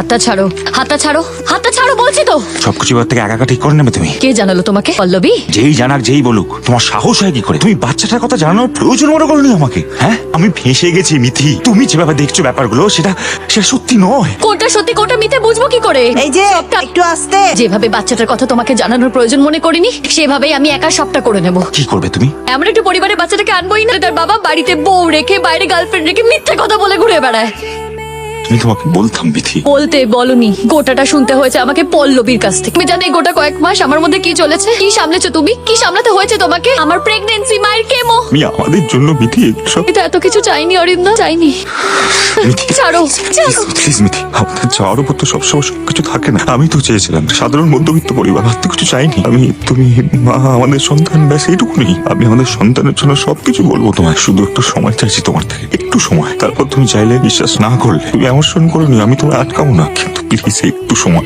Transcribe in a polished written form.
হাতটা ছাড়ো, হাতটা ছাড়ো, হাতটা ছাড়ো বলছি তো। সবকিছু এবার থেকে একা একা ঠিক করে নেবে তুমি? কে জানালো তোমাকে? পল্লবী? যেই জানাক যেই বলুক, তোমার সাহস হয় কি করে? তুমি বাচ্চাটার কথা জানানোর প্রয়োজন মনে করনি আমাকে? হ্যাঁ, আমি ফেঁসে গেছি মিথি। তুমি যেভাবে দেখছো ব্যাপারগুলো সেটা সত্যি নয়। কোনটা সত্যি কোনটা মিথ্যে বুঝবো কি করে? এই যে একটু আস্তে। যেভাবে বাচ্চাটার কথা তোমাকে জানানোর প্রয়োজন মনে করিনি, সেভাবেই আমি একা সবটা করে নেব। কি করবে তুমি? এমন একটা পরিবারে বাচ্চাটাকে আনবোই না তার বাবা বাড়িতে বউ রেখে বাইরে গার্লফ্রেন্ড রেখে মিথ্যে কথা বলে ঘুরে বেড়ায়। আমি তোমাকে বলতাম মিথি। বলতে বলনি, গোটাটা শুনতে হয়েছে আমাকে পল্লবীর কাছ থেকে। তুমি জানো এই গোটা কয়েক মাস আমার মধ্যে কি চলেছে, কি সামলেছো তুমি, কি সামলাতে হয়েছে তোমাকে? আমার প্রেগন্যান্সি, মায়ের কেমো। আমি আমাদের জন্য মিথি সব এটা এত কিছু চাইনি অরিন্দম, চাইনি। মিথি, ছাড়ো, ছাড়ো। প্লিজ মিথি, আমাদের চাওয়ার উপর তো সবসময় সবকিছু থাকে না। আমি তো চেয়েছিলাম সাধারণ মধ্যবিত্ত পরিবার, আর তো কিছু চাইনি। আমি, তুমি, মা, আমাদের সন্তান, ব্যাস এইটুকুনি। আমি আমাদের সন্তানের জন্য সবকিছু বলবো তোমায়। শুধু একটু সময় চাইছি তোমার থেকে, একটু সময়। তারপর তুমি চাইলে, বিশ্বাস না করলে, তুমি এমন করো নি, আমি তোমায় আটকাবো না, কিন্তু প্লিজ একটু সময়।